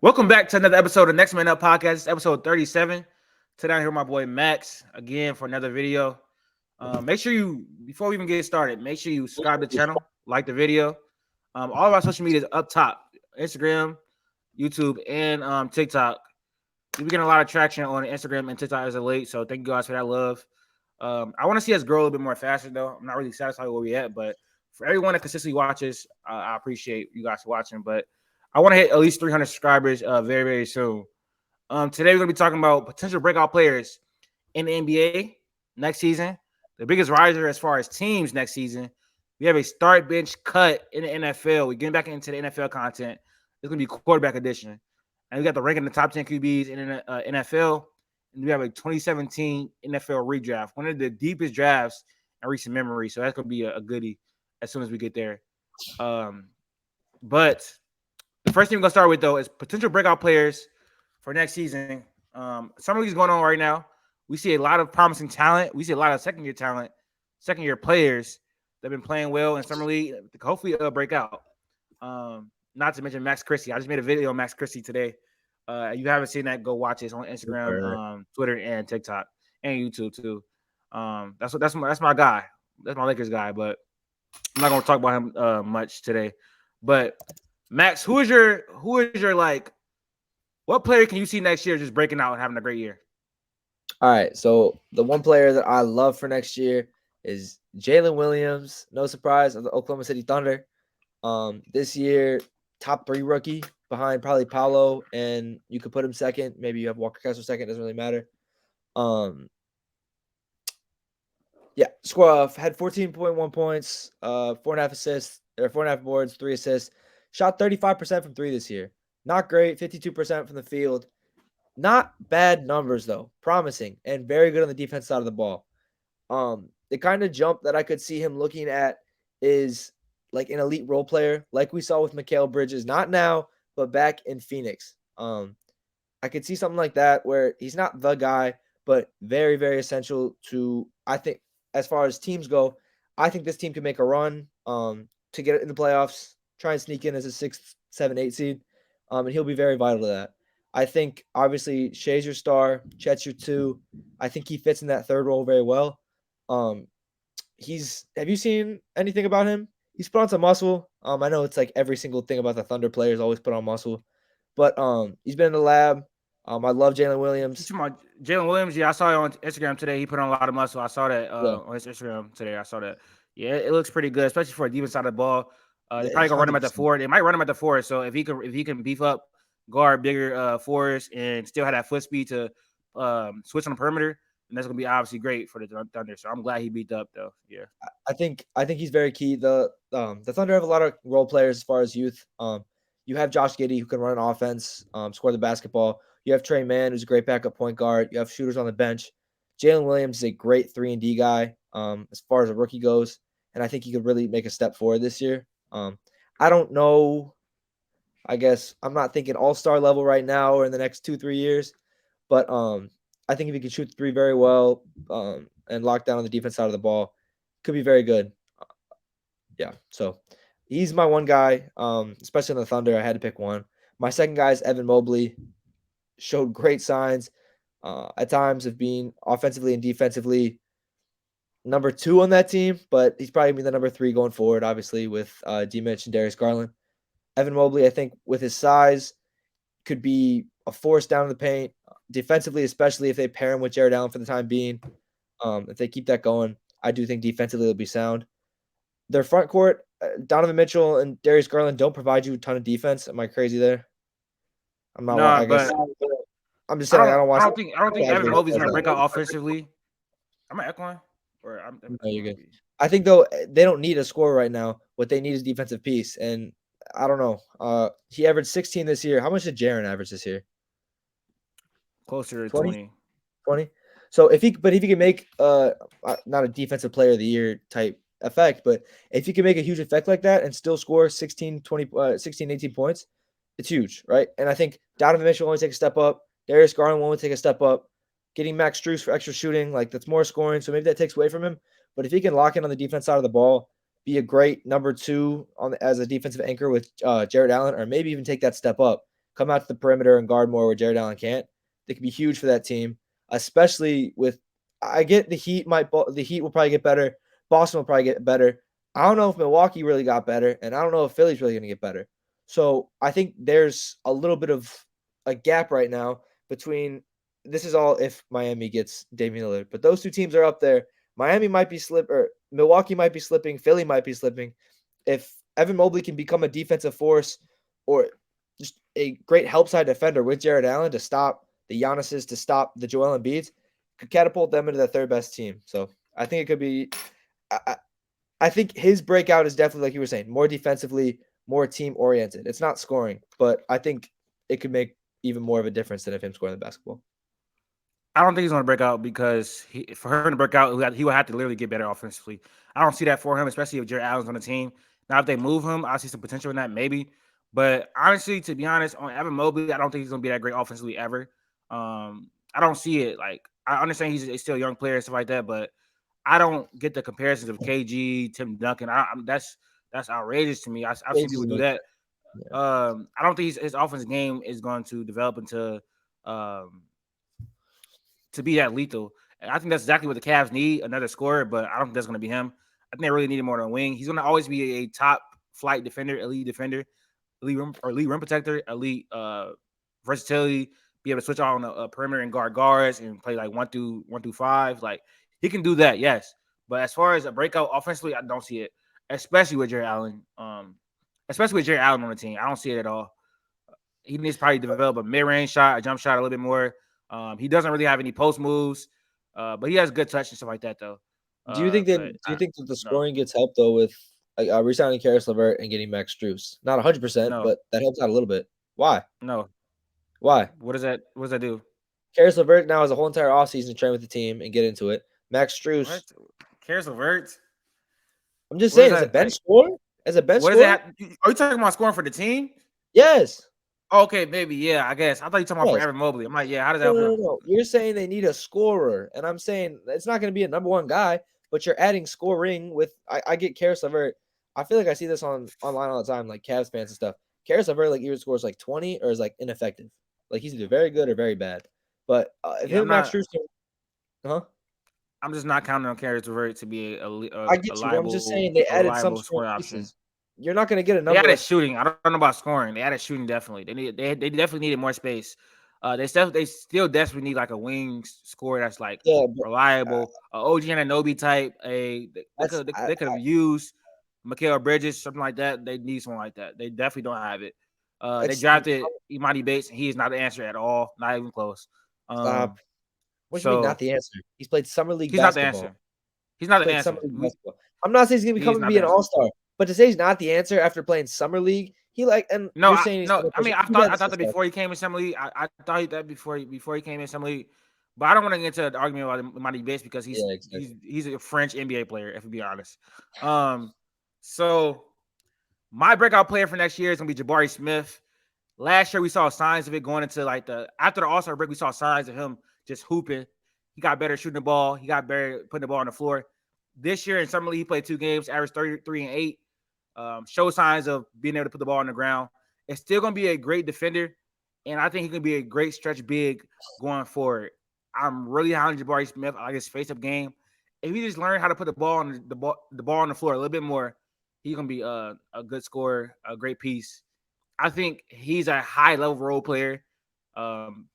Welcome back to another episode of Next Man Up Podcast. It's episode 37. Today I'm here with my boy Max again for another video. Make sure you, before we even get started, make sure you subscribe to the channel, like the video. All of our social media is up top: Instagram, YouTube, and TikTok. We've been getting a lot of traction on Instagram and TikTok as of late, so thank you guys for that love. I want to see us grow a little bit more faster, though. I'm not really satisfied with where we're at, but for everyone that consistently watches, I appreciate you guys watching. But I want to hit at least 300 subscribers very, very soon. Today, we're going to be talking about potential breakout players in the NBA next season, the biggest riser as far as teams next season. We have a start bench cut in the NFL. We're getting back into the NFL content. It's going to be quarterback edition. And we got the ranking the top 10 QBs in the NFL. And we have a 2017 NFL Redraft, one of the deepest drafts in recent memory. So that's going to be a goodie as soon as we get there. But the first thing we're going to start with, though, is potential breakout players for next season. Summer league is going on right now. We see a lot of promising talent. We see a lot of second-year talent, second-year players that have been playing well in summer league. Hopefully, it'll break out. Not to mention Max Christie. I just made a video on Max Christie today. You haven't seen that, go watch it. It's on Instagram, Twitter, and TikTok, and YouTube too. That's my guy. That's my Lakers guy. But I'm not gonna talk about him much today. But Max, who is your like? What player can you see next year just breaking out and having a great year? All right, so the one player that I love for next year is Jalen Williams. No surprise, of the Oklahoma City Thunder. This year, top 3 rookie behind probably Paolo, and you could put him second. Maybe you have Walker Kessler second. Doesn't really matter. Had 14.1 points, 4.5 assists, or 4.5 boards, 3 assists. Shot 35% from 3 this year. Not great, 52% from the field. Not bad numbers, though. Promising and very good on the defense side of the ball. The kind of jump that I could see him looking at is like an elite role player, like we saw with Mikal Bridges. Not now, but back in Phoenix. I could see something like that where he's not the guy, but very, very essential to, I think, as far as teams go, I think this team can make a run to get in the playoffs, try and sneak in as a 6th, 7, 8 seed, and he'll be very vital to that. I think, obviously, Shea's your star, Chet's your 2. I think he fits in that third role very well. Have you seen anything about him? He's put on some muscle. I know it's like every single thing about the Thunder players always put on muscle, but he's been in the lab. I love Jalen Williams. Jalen Williams, yeah, I saw it on Instagram today. He put on a lot of muscle. I saw that Yeah. on his Instagram today. I saw that. Yeah, it looks pretty good, especially for a defense side of the ball. They probably gonna run him at the 4. They might run him at the 4. So if he can beef up, guard bigger 4s, and still have that foot speed to switch on the perimeter, and that's gonna be obviously great for the Thunder. So I'm glad he beat up though. Yeah, I think he's very key. The Thunder have a lot of role players as far as youth. You have Josh Giddey who can run an offense, score the basketball. You have Trey Mann, who's a great backup point guard. You have shooters on the bench. Jalen Williams is a great 3-and-D guy as far as a rookie goes, and I think he could really make a step forward this year. I don't know. I guess I'm not thinking all-star level right now or in the next 2-3 years, but I think if he can shoot the 3 very well and lock down on the defense side of the ball, could be very good. So he's my one guy, especially in the Thunder. I had to pick one. My second guy is Evan Mobley. Showed great signs at times of being offensively and defensively number 2 on that team, but he's probably going to be the number 3 going forward, obviously, with D-Mitch and Darius Garland. Evan Mobley, I think, with his size, could be a force down in the paint, defensively, especially if they pair him with Jared Allen for the time being. If they keep that going, I do think defensively it'll be sound. Their front court, Donovan Mitchell and Darius Garland don't provide you a ton of defense. Am I crazy there? I'm not. I guess I'm just saying. I don't think Evan Mobley's gonna break out offensively. Am I echoing? Or no, you're good. I think though they don't need a scorer right now. What they need is defensive piece, and I don't know. He averaged 16 this year. How much did Jaren average this year? Closer to 20. 20. So if he can make not a defensive player of the year type effect, but if he can make a huge effect like that and still score 16, 18 points, it's huge, right? And I think Donovan Mitchell will only take a step up. Darius Garland will only take a step up. Getting Max Strus for extra shooting, like that's more scoring, so maybe that takes away from him. But if he can lock in on the defense side of the ball, be a great number 2 as a defensive anchor with Jared Allen, or maybe even take that step up, come out to the perimeter and guard more where Jared Allen can't. They could be huge for that team, especially with. I get the Heat will probably get better. Boston will probably get better. I don't know if Milwaukee really got better, and I don't know if Philly's really going to get better. So I think there's a little bit of a gap right now between. This is all if Miami gets Damian Lillard, but those two teams are up there. Miami might be Milwaukee might be slipping, Philly might be slipping. If Evan Mobley can become a defensive force or just a great help side defender with Jared Allen to stop the Giannis's, to stop the Joel Embiid's, could catapult them into the third best team. So I think it could be. I think his breakout is definitely, like you were saying, more defensively, more team oriented. It's not scoring, but I think it could make even more of a difference than if him scoring the basketball. I don't think he's going to break out because for him to break out, he would have to literally get better offensively. I don't see that for him, especially if Jared Allen's on the team. Now, if they move him, I see some potential in that, maybe. But honestly, to be honest, on Evan Mobley, I don't think he's going to be that great offensively ever. I don't see it. Like, I understand he's still a young player and stuff like that, but I don't get the comparisons of KG, Tim Duncan. That's outrageous to me. I've seen people do that. I don't think his offensive game is going to develop into to be that lethal. And I think that's exactly what the Cavs need, another scorer, but I don't think that's going to be him. I think they really need him more than a wing. He's going to always be a top flight defender, elite rim protector, elite versatility, be able to switch on a perimeter and guards and play like 1 through 5. Like, he can do that, yes. But as far as a breakout offensively, I don't see it, especially with Jared Allen. Especially with Jared Allen on the team. I don't see it at all. He needs to probably develop a mid-range shot, a jump shot a little bit more. He doesn't really have any post moves, but he has good touch and stuff like that, though. Do you think that the scoring gets helped though with re-signing Karis LeVert and getting Max Strus? Not 100%, No. but that helps out a little bit. Why? No. Why? What does that do? Karis LeVert now has a whole entire offseason to train with the team and get into it. Max Strus. What? Karis LeVert? I'm just saying, as a bench scorer? As a bench scorer? Are you talking about scoring for the team? Yes. Okay, maybe, yeah, I guess. I thought you were talking about for Evan Mobley. I'm like, yeah, how does that help him? No. You're saying they need a scorer, and I'm saying it's not going to be a number one guy, but you're adding scoring with I get Karis LeVert. I feel like I see this online all the time, like Cavs fans and stuff. Karis LeVert either scores like 20 or is like ineffective. Like he's either very good or very bad. But if him and Max Strus I'm just not counting on Karis LeVert to be a I get you. I'm just saying they added some scoring pieces. You're not going to get a number. They added shooting. I don't know about scoring. They added shooting definitely. They definitely needed more space. They still desperately need like a wing scorer that's like reliable, OG Anunoby type. They could have used Mikal Bridges, something like that. They need someone like that. They definitely don't have it. They drafted Imani Bates, and he is not the answer at all. Not even close. What do you mean not the answer? He's played summer league basketball. He's not the answer. I'm not saying he's going to become and be an all-star, but to say he's not the answer after playing summer league, I thought that before he came in summer league. I thought that before he came in summer league, but I don't want to get into the argument about Imani Bates because he's a French NBA player, if we be honest. So my breakout player for next year is gonna be Jabari Smith. Last year we saw signs of it going into like after the All-Star break. We saw signs of him just hooping. He got better shooting the ball. He got better putting the ball on the floor. This year in summer league, he played 2 games, averaged 33 and 8. Show signs of being able to put the ball on the ground. It's still going to be a great defender, and I think he can be a great stretch big going forward. I'm really high on Jabari Smith. I like his face-up game. If he just learn how to put the ball on the ball on the floor a little bit more, he's going to be a good scorer, a great piece. I think he's a high-level role player,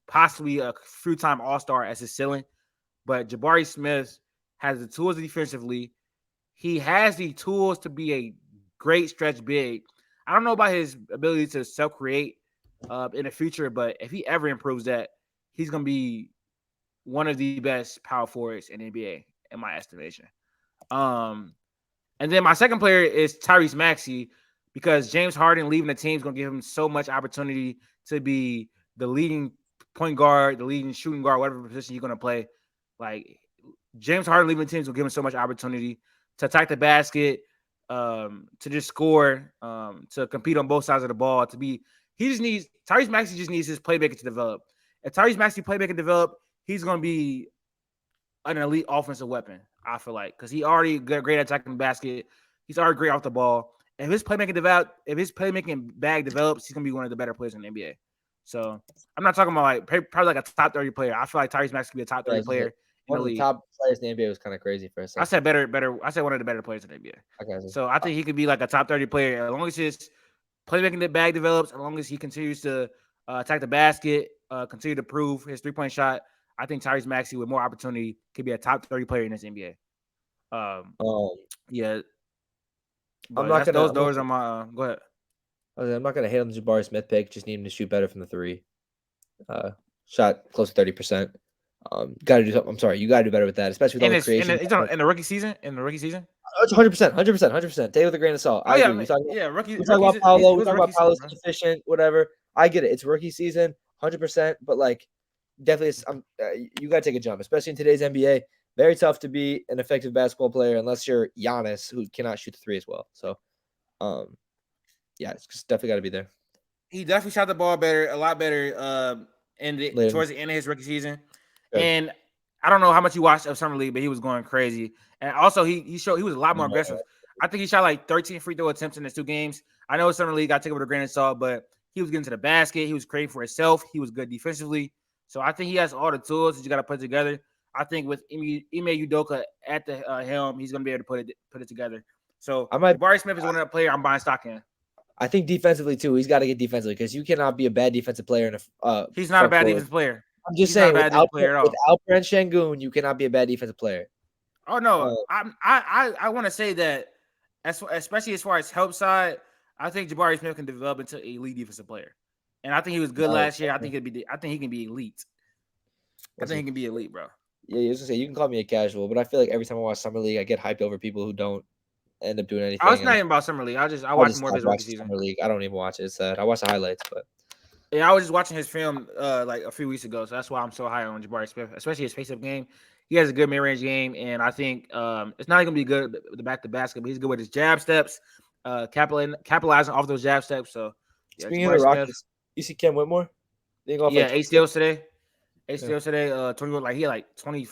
possibly a few-time All-Star as his ceiling. But Jabari Smith has the tools defensively. He has the tools to be a great stretch big. I don't know about his ability to self-create in the future, but if he ever improves that, he's going to be one of the best power forwards in the NBA, in my estimation. And then my second player is Tyrese Maxey, because James Harden leaving the team is going to give him so much opportunity to be the leading point guard, the leading shooting guard, whatever position he's going to play. Like, James Harden leaving the team is going to give him so much opportunity to attack the basket, to just score, to compete on both sides of the ball. Tyrese Maxey just needs his playmaker to develop. If Tyrese Maxey playmaker develop, he's going to be an elite offensive weapon, I feel like, because he already great at attacking the basket. He's already great off the ball. If his playmaking bag develops, he's going to be one of the better players in the NBA. So I'm not talking about like probably like a top 30 player. I feel like Tyrese Maxey could be a top Yeah, 30 player in one the of the league. top players in the NBA was kind of crazy for a I second. said better. I said one of the better players in the NBA. Okay. So I think he could be like a top 30 player as long as his playmaking the bag develops, as long as he continues to attack the basket, continue to prove his 3-point shot. I think Tyrese Maxey with more opportunity could be a top 30 player in this NBA. Um, Yeah, I'm but not that's gonna. those are my. Go ahead. I'm not gonna hate on the Jabari Smith pick. Just need him to shoot better from the three. Shot close to 30%. Got to do something. I'm sorry, you got to do better with that, especially with all And the it's creation. in the rookie season. In the rookie season. 100%, 100%. Take it with a grain of salt. Oh I yeah, agree. yeah. Rookie. We talk Rookies. about Paolo. It We was talk about rookie season, Paolo's bro. inefficient, whatever. I get it. It's rookie season, 100%. But like, definitely, you got to take a jump, especially in today's NBA. Very tough to be an effective basketball player unless you're Giannis, who cannot shoot the three as well. So, yeah, it's just definitely got to be there. He definitely shot the ball better, a lot better, Later. towards the end of his rookie season. Good. And I don't know how much you watched of summer league, but he was going crazy. And also, he showed he was a lot more aggressive. I think he shot like 13 free throw attempts in his 2 games. I know summer league, I take it with a grain of salt, but he was getting to the basket. He was creating for himself. He was good defensively. So I think he has all the tools that you got to put together. I think with Ime Udoka at the helm, he's going to be able to put it together. So Jabari Smith is one of the players I'm buying stock in. I think defensively too. He's got to get defensively because you cannot be a bad defensive player in a. He's not a bad defensive player. I'm just saying without Brent Şengün, you cannot be a bad defensive player. Oh no, I want to say that, especially as far as help side, I think Jabari Smith can develop into an elite defensive player, and I think he was good last year. I think he can be elite. I think he can be elite, bro. Yeah, you was gonna say you can call me a casual, but I feel like every time I watch summer league, I get hyped over people who don't end up doing anything. I was not even about summer league. I watched more of his rookie season. Summer league. I don't even watch it. It's sad. I watch the highlights, but yeah, I was just watching his film like a few weeks ago, so that's why I'm so high on Jabari Smith, especially his face-up game. He has a good mid-range game, and I think it's not going to be good with the back to basket, but he's good with his jab steps, capitalizing off those jab steps. So, yeah, speaking of the Rockets, you see Ken Whitmore? Yeah, 8 steals today. 8 steals today. 21, like he had like 20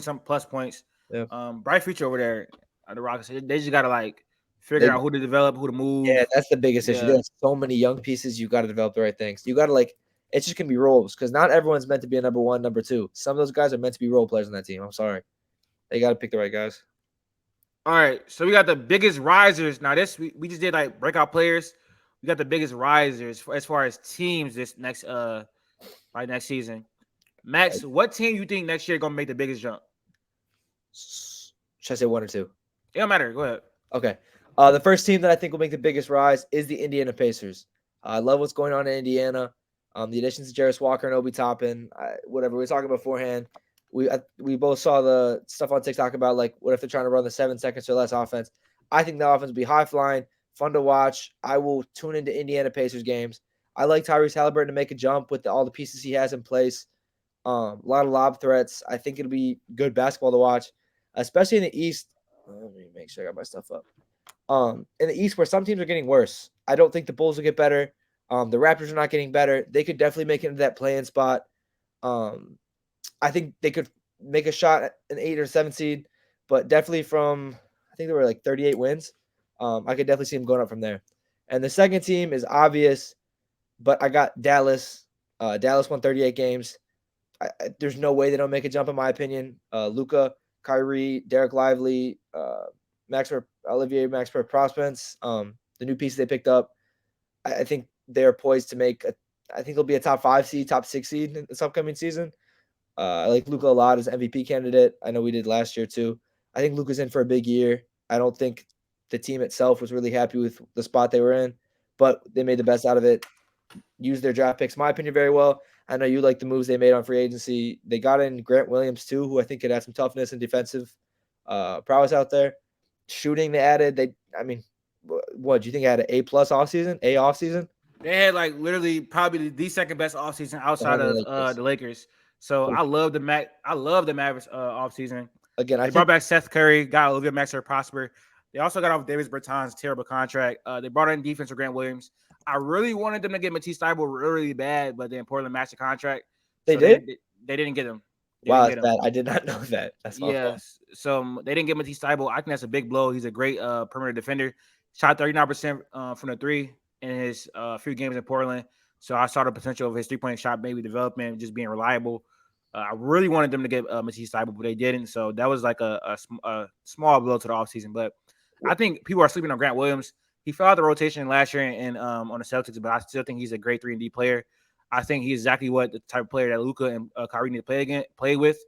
something plus points. Yeah. Bright future over there at the Rockets. They just got to like figure out who to develop, who to move. Yeah, that's the biggest issue. There's so many young pieces. You got to develop the right things. You got to it's just gonna be roles because not everyone's meant to be a number 1, number 2. Some of those guys are meant to be role players on that team. I'm sorry, they got to pick the right guys. All right, so we got the biggest risers. Now we just did like breakout players. We got the biggest risers as far as teams this next season. Max, what team you think next year gonna make the biggest jump? Should I say 1 or 2? It don't matter. Go ahead. Okay. The first team that I think will make the biggest rise is the Indiana Pacers. I love what's going on in Indiana. The additions to Jarris Walker and Obi Toppin, whatever we were talking beforehand. We both saw the stuff on TikTok about like what if they're trying to run the 7 seconds or less offense. I think the offense will be high flying, fun to watch. I will tune into Indiana Pacers games. I like Tyrese Halliburton to make a jump with all the pieces he has in place. A lot of lob threats. I think it'll be good basketball to watch, especially in the East. Let me make sure I got my stuff up. In the East, where some teams are getting worse, I don't think the Bulls will get better. The Raptors are not getting better. They could definitely make it into that play-in spot. I think they could make a shot at an 8 or 7 seed, but definitely from, I think there were like 38 wins. I could definitely see them going up from there. And the second team is obvious, but I got Dallas. Dallas won 38 games. There's no way they don't make a jump, in my opinion. Luka, Kyrie, Derek Lively, Olivier Maxper Prospence, the new pieces they picked up. I think they're poised to make I think they'll be a top 5 seed, top 6 seed in this upcoming season. I like Luka a lot as MVP candidate. I know we did last year too. I think Luka's in for a big year. I don't think the team itself was really happy with the spot they were in, but they made the best out of it. Used their draft picks, in my opinion, very well. I know you like the moves they made on free agency. They got in Grant Williams too, who I think could add some toughness and defensive prowess out there. Shooting they added. What do you think? Had an A+ offseason? A offseason? They had like literally probably the second best offseason outside of the Lakers. So I love the Mavericks offseason. Again, they brought back Seth Curry, got Olivia Maxer Prosper. They also got off Davis Bertans' terrible contract. They brought in defense for Grant Williams. I really wanted them to get Matisse Thybulle really bad, but then Portland matched the contract. They did? They didn't get him. Wow, that's bad. I did not know that. That's my fault. So they didn't get Matisse Thybulle. I think that's a big blow. He's a great perimeter defender. Shot 39% from the 3 in his few games in Portland. So I saw the potential of his 3-point shot maybe developing, just being reliable. I really wanted them to get Matisse Thybulle, but they didn't. So that was like a small blow to the offseason. But I think people are sleeping on Grant Williams. He fell out the rotation last year and on the Celtics, but I still think he's a great 3-and-D player. I think he's exactly what the type of player that Luka and Kyrie need to play with.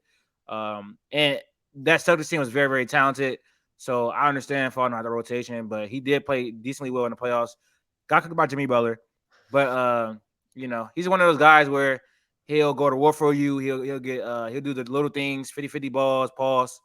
And that Celtics team was very, very talented. So I understand falling out of the rotation, but he did play decently well in the playoffs. Got cooked by Jimmy Butler, but he's one of those guys where he'll go to war for you. He'll do the little things, 50-50 balls, pause.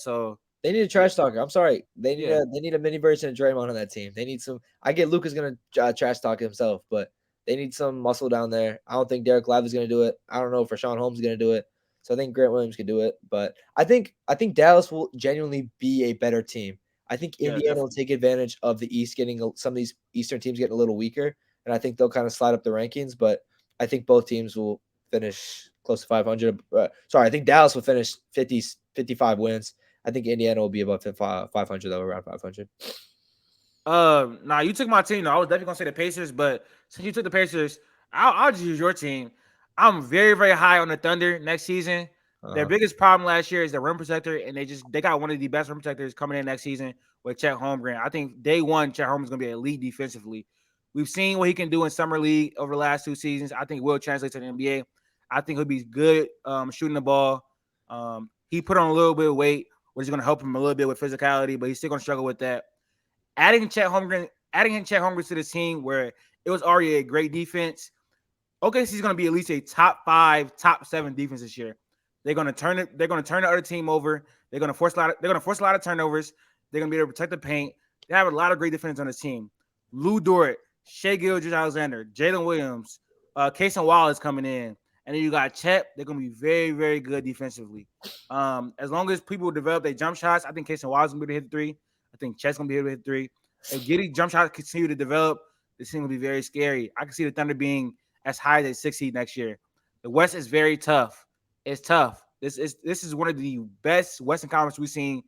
So they need a trash talker. I'm sorry. They need Yeah. they need a mini version of Draymond on that team. They need some. I get Luka's gonna trash talk himself, but they need some muscle down there. I don't think Derek Lively's gonna do it. I don't know if Rashawn Holmes is gonna do it. So I think Grant Williams can do it. But I think Dallas will genuinely be a better team. I think Yeah, Indiana will definitely. take advantage of the East getting some of these Eastern teams getting a little weaker, and I think they'll kind of slide up the rankings. But I think both teams will finish close to 500. I think Dallas will finish 55 wins. I think Indiana will be above 500 though, around 500. Nah, you took my team. No, I was definitely gonna say the Pacers, but since you took the Pacers, I'll just use your team. I'm very, very high on the Thunder next season. Their biggest problem last year is the rim protector, and they got one of the best rim protectors coming in next season with Chet Holmgren. I think day one, Chet Holmgren's gonna be elite defensively. We've seen what he can do in summer league over the last 2 seasons. I think will translate to the NBA. I think he'll be good shooting the ball. He put on a little bit of weight, which is gonna help him a little bit with physicality, but he's still gonna struggle with that. Adding Chet Holmgren to the team where it was already a great defense. OKC's going to be at least a top 5, top 7 defense this year. They're going to turn it. They're going to turn the other team over. They're going to force a lot of turnovers. They're going to be able to protect the paint. They have a lot of great defenders on the team. Lou Dort, Shai Gilgeous-Alexander, Jalen Williams, Cason Wallace coming in, and then you got Chet. They're going to be very, very good defensively. As long as people develop their jump shots, I think Cason Wallace is going to be able to hit the 3. I think Chet's going to be able to hit 3. If Giddey jump shots continue to develop, this team will be very scary. I can see the Thunder being as high as a 6 seed next year. The West is very tough. It's tough. This is one of the best Western Conference we've seen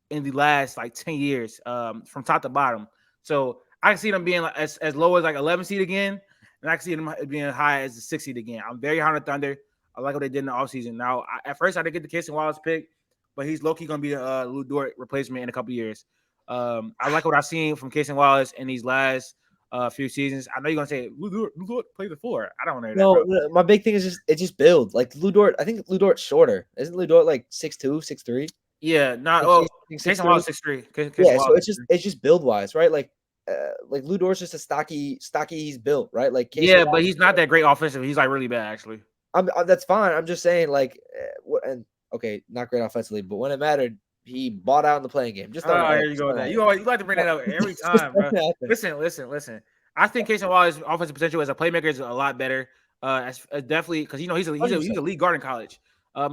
in the last 10 years, from top to bottom. So I can see them being as low as 11 seed again, and I can see them being as high as the 6 seed again. I'm very high on the Thunder. I like what they did in the offseason. Now, at first I didn't get the Cason Wallace pick, but he's low-key going to be a Lou Dort replacement in a couple years. I like what I've seen from Cason Wallace in these last few seasons. I know you're gonna say Lou Dort played the 4. I don't want to hear that, bro. No, my big thing is just build. Like Lou Dort, I think Lou Dort's shorter. Isn't Lou Dort like 6'2", 6'3"? Yeah, not well. Cason Wallace 6'3". Yeah, so it's just build wise, right? Like Lou Dort's just a stocky. He's built, right? Like yeah, but he's not that great offensive. He's really bad actually. That's fine. I'm just saying, okay, not great offensively, but when it mattered, he bought out in the playing game. Just here you go with that. You like to bring that up every time, bro. Listen. I think Cason Wallace's offensive potential as a playmaker is a lot better. Definitely because he's a lead guard in college.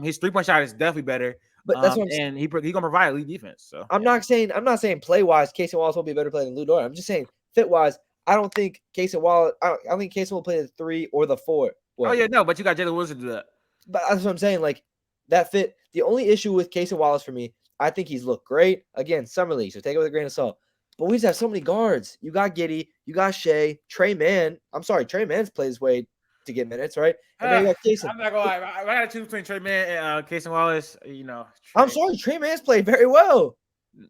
His 3-point shot is definitely better. But that's what I'm saying. And he's gonna provide elite defense. So I'm not saying play wise, Cason Wallace will be a better player than Lou Dort. I'm just saying fit wise. I don't think Cason Wallace. I don't think Cason will play the 3 or the 4. Well, no, but you got Jalen Wilson to do that. But that's what I'm saying. Like that fit. The only issue with Cason Wallace for me, I think he's looked great. Again, summer league, so take it with a grain of salt. But we just have so many guards. You got Giddey, you got Shai, Trey Mann. I'm sorry, Trey Mann's played his way to get minutes, right? And then you got Cason. I'm not gonna lie. I got to choose between Trey Mann and Cason Wallace. I'm sorry, Trey Mann's played very well.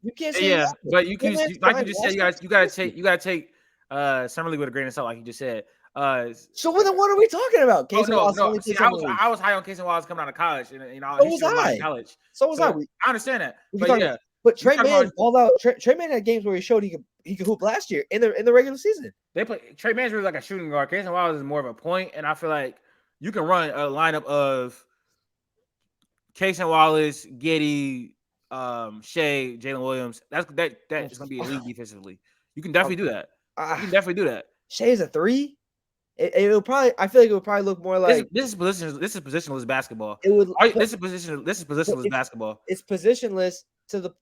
You can't say that. But you can, like you just said, you gotta take summer league with a grain of salt, like you just said. So then what are we talking about? Cason Wallace. See, I was high on Cason Wallace coming out of college, and so was I. College. So was I. I understand that, but yeah. But Trey Mann balled out. Trey Mann had games where he showed he could hoop last year in the regular season. Trey Mann's really like a shooting guard. Cason Wallace is more of a point, and I feel like you can run a lineup of Cason Wallace, Giddey, Shai, Jalen Williams. That is gonna be elite defensively. You can definitely do that. Shai is a 3. It'll probably. I feel like it would probably look more like this is positionless basketball. This is positionless basketball. It's positionless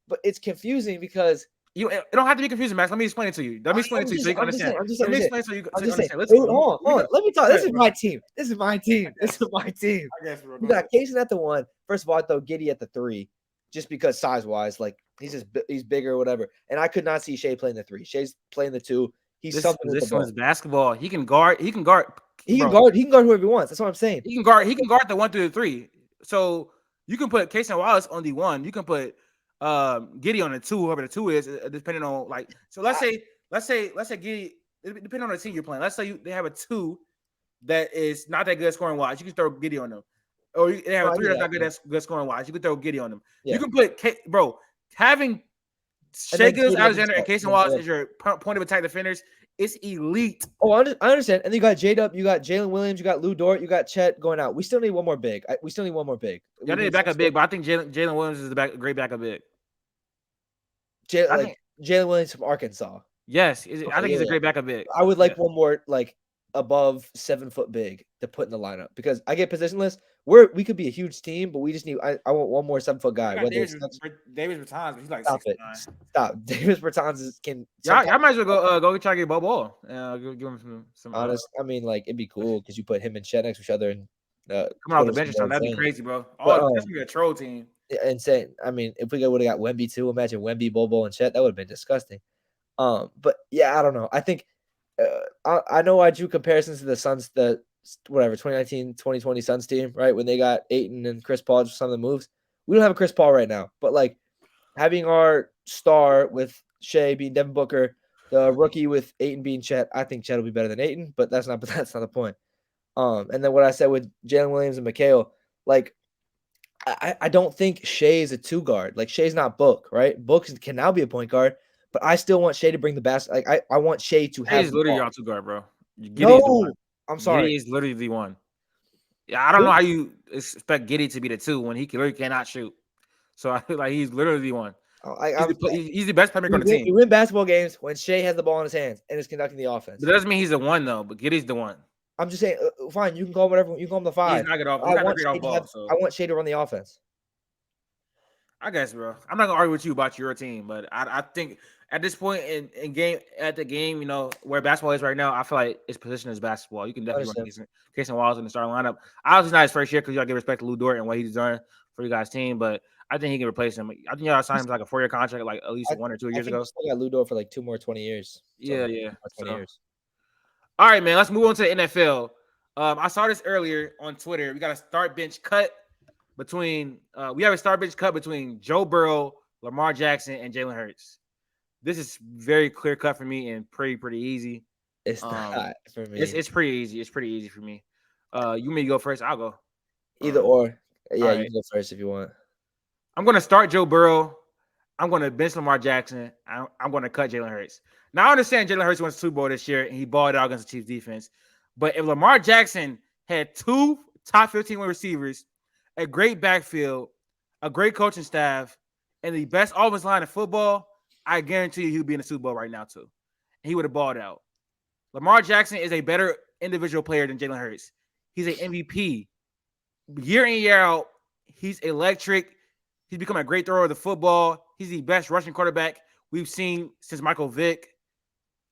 but it's confusing because it don't have to be confusing, Max. Let me explain it to you. Let me explain it to you so you can understand. Let me explain so you can understand. Hold on. Let me talk. This is my team. I guess you got Cason at the 1. First of all, I throw Giddey at the 3, just because size wise, like he's bigger or whatever. And I could not see Shai playing the 3. Shai's playing the 2. He's This something with the position ball. is basketball. He can guard. He can guard. He can Bro, guard. He can guard whoever he wants. That's what I'm saying. he can guard. He can guard the 1 through the 3. So you can put Casey Wallace on the 1. You can put Giddy on the 2, whoever the 2 is, depending on like. So let's say Giddy. Depending on the team you're playing. Let's say they have a 2 that is not that good scoring wise. You can throw Giddy on them. Or they have a 3 that's not good scoring wise. You can throw Giddy on them. Yeah. You can put having Shai Gilgeous-Alexander and Casey Wallace as your point of attack defenders. It's elite. Oh, I understand. And then you got J-Dub, you got Jalen Williams, you got Lou Dort, you got Chet going out. We still need one more big. We still need one more big. Y'all need a backup big, but I think Jalen Williams is great backup big. Jalen Williams from Arkansas. Yes, I think he's a great backup big. I would like one more like above 7 foot big to put in the lineup because I get positionless. We could be a huge team, but we just need. I want one more 7 foot guy. Davis Bertans, but he's like 6'9". Stop. Davis Bertans can. Y'all might as well go try to get Bo Ball. Give him some. Honest, I mean, like it'd be cool because you put him and Chet next to each other and coming off the bench or something. That'd be crazy, bro. That's gonna be a troll team. Insane. I mean, if we would have got Wemby too, imagine Wemby, Bobo, and Chet. That would have been disgusting. But yeah, I don't know. I think I know I drew comparisons to the Suns, the 2019, 2020 Suns team, right? When they got Ayton and Chris Paul for some of the moves. We don't have a Chris Paul right now, but like having our star with Shea being Devin Booker, the rookie with Ayton being Chet, I think Chet will be better than Ayton, but that's not the point. And then what I said with Jalen Williams and Mikal, like I don't think Shea is a 2 guard. Like Shea's not Book, right? Book can now be a point guard, but I still want Shea to bring the basket. Like I want Shea to have. He's literally your 2 guard, bro. No, I'm sorry. Giddy is literally the 1. Yeah, I don't know how you expect Giddy to be the 2 when he literally cannot shoot. So I feel like he's literally the 1. He's the best playmaker on the team. You win basketball games when Shea has the ball in his hands and is conducting the offense. But that doesn't mean he's the 1 though. But Giddy's the 1. I'm just saying, fine. You can call him whatever. You can call him the 5. He's not good off. I want Shea to run the offense. I guess, bro. I'm not gonna argue with you about your team, but I think at this point in the game, you know, where basketball is right now, I feel like it's positioned as basketball. You can definitely run Casey Wallace in the starting lineup. Obviously not his first year because you gotta give respect to Lou Dort and what he's done for you guys' team, but I think he can replace him. I think y'all signed him like a 4-year contract, like at least 1 or 2 years ago. Still got Lou Dort for like 2 more 20 years. Yeah. 20 years. All right, man. Let's move on to the NFL. I saw this earlier on Twitter. We got a start bench cut between Joe Burrow, Lamar Jackson, and Jalen Hurts. This is very clear cut for me and pretty easy. It's not for me. It's pretty easy. It's pretty easy for me. You may go first. I'll go. Either or. Yeah, you can go first if you want. I'm going to start Joe Burrow. I'm going to bench Lamar Jackson. I'm going to cut Jalen Hurts. Now, I understand Jalen Hurts won the Super Bowl this year, and he balled out against the Chiefs defense. But if Lamar Jackson had 2 top 15 wide receivers, a great backfield, a great coaching staff, and the best offensive line in football, I guarantee you he would be in the Super Bowl right now too. He would have balled out. Lamar Jackson is a better individual player than Jalen Hurts. He's an MVP. Year in, year out, he's electric. He's become a great thrower of the football. He's the best rushing quarterback we've seen since Michael Vick.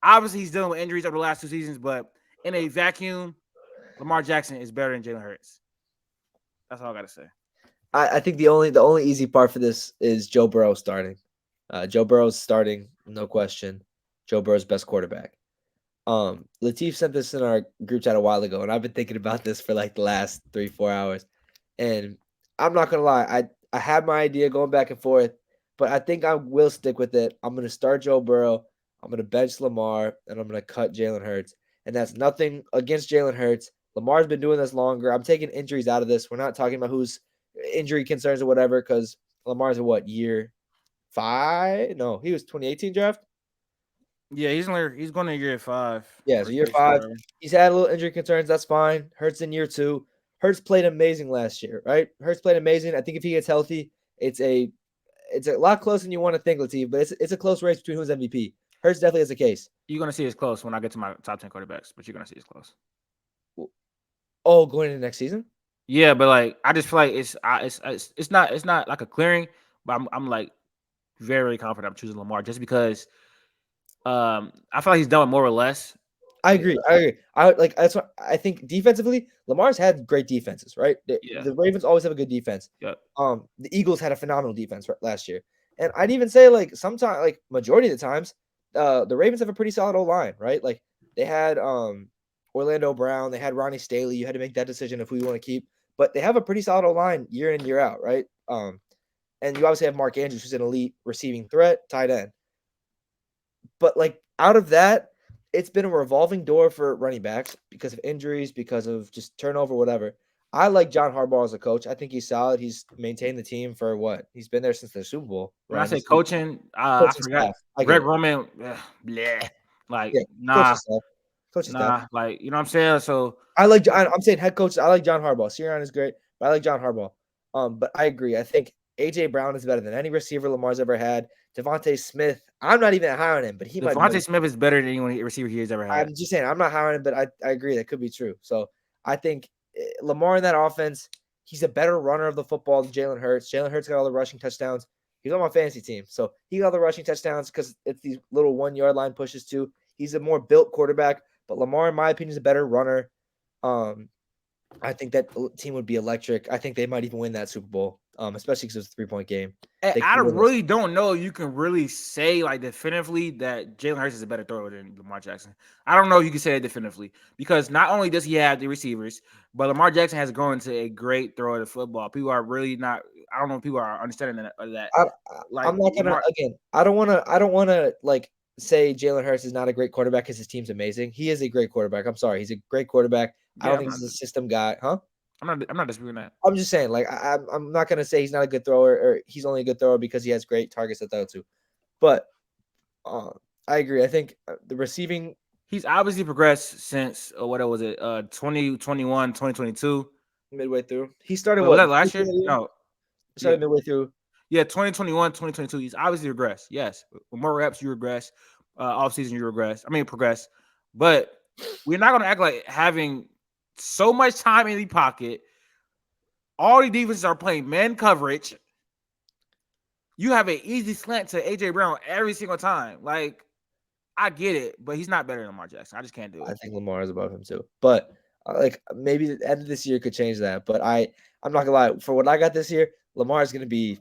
Obviously, he's dealing with injuries over the last 2 seasons, but in a vacuum, Lamar Jackson is better than Jalen Hurts. That's all I got to say. I think the only easy part for this is Joe Burrow starting. Joe Burrow's starting, no question. Joe Burrow's best quarterback. Latif sent this in our group chat a while ago, and I've been thinking about this for like the last 3-4 hours. And I'm not gonna lie, I had my idea going back and forth, but I think I will stick with it. I'm gonna start Joe Burrow, I'm gonna bench Lamar, and I'm gonna cut Jalen Hurts. And that's nothing against Jalen Hurts. Lamar's been doing this longer. I'm taking injuries out of this. We're not talking about who's injury concerns or whatever, because Lamar's at year 5? No, he was 2018 draft. Yeah, he's going to year 5. Yeah, so year 5. He's had a little injury concerns. That's fine. Hurts in year 2. Hurts played amazing last year, right? Hurts played amazing. I think if he gets healthy, it's a lot closer than you want to think, Latif, but it's a close race between who's MVP. Hurts definitely is the case. You're going to see it's close when I get to my top 10 quarterbacks, but you're going to see it's close. Oh, going into next season? Yeah, but like I just feel like it's not like a clearing, but I'm like very confident I'm choosing Lamar just because I feel like he's done with more or less. I agree. That's what I think defensively, Lamar's had great defenses, right? The Ravens always have a good defense. Yeah. The Eagles had a phenomenal defense last year. And I'd even say like sometimes, like majority of the times, the Ravens have a pretty solid O-line, right? Like they had Orlando Brown, they had Ronnie Staley. You had to make that decision if we want to keep, but they have a pretty solid O-line year in, year out, right? And you obviously have Mark Andrews, who's an elite receiving threat, tight end. But like out of that, it's been a revolving door for running backs because of injuries, because of just turnover, whatever. I like John Harbaugh as a coach. I think he's solid. He's maintained the team for what? He's been there since the Super Bowl. When I Right? say coaching, I Coaching forgot staff. I get Greg it. Roman. Bleh. Like Yeah, coaching staff. Coaching staff. like you know what I'm saying. So I like. I'm saying head coach. I like John Harbaugh. Sirianni is great, but I like John Harbaugh. But I agree. I think AJ Brown is better than any receiver Lamar's ever had. Devontae Smith. I'm not even high on him, but he might be. Devontae Smith is better than any receiver he has ever had. I'm just saying, I'm not high on him, but I agree that could be true. So I think Lamar in that offense, he's a better runner of the football than Jalen Hurts. Jalen Hurts got all the rushing touchdowns. He's on my fantasy team. So he got all the rushing touchdowns because it's these little 1 yard line pushes too. He's a more built quarterback, but Lamar, in my opinion, is a better runner. I think that team would be electric. I think they might even win that Super Bowl, especially because it's a 3-point game. I really don't know. You can really say like definitively that Jalen Hurts is a better thrower than Lamar Jackson. I don't know if you can say it definitively because not only does he have the receivers, but Lamar Jackson has grown into a great thrower of football. People are really not. I don't know if people are understanding that. I'm not gonna again. I don't want to like say Jalen Hurts is not a great quarterback because his team's amazing. He is a great quarterback. I'm sorry, he's a great quarterback. I don't think he's a system guy, huh? I'm not disputing that. I'm just saying, like, I'm not gonna say he's not a good thrower or he's only a good thrower because he has great targets to throw to. But I agree. I think the receiving, he's obviously progressed since what was it? 2021, 2022. Midway through, he started Was that last year? No, started midway through. Yeah, 2021, 2022. He's obviously regressed. Yes, with more reps, you regress. Off season, you regress. I mean, progress. But we're not gonna act like having so much time in the pocket. All the defenses are playing man coverage. You have an easy slant to AJ Brown every single time. Like, I get it, but he's not better than Lamar Jackson. I just can't do it. I think Lamar is above him too. But like maybe the end of this year could change that. But I'm not gonna lie. For what I got this year, Lamar is gonna be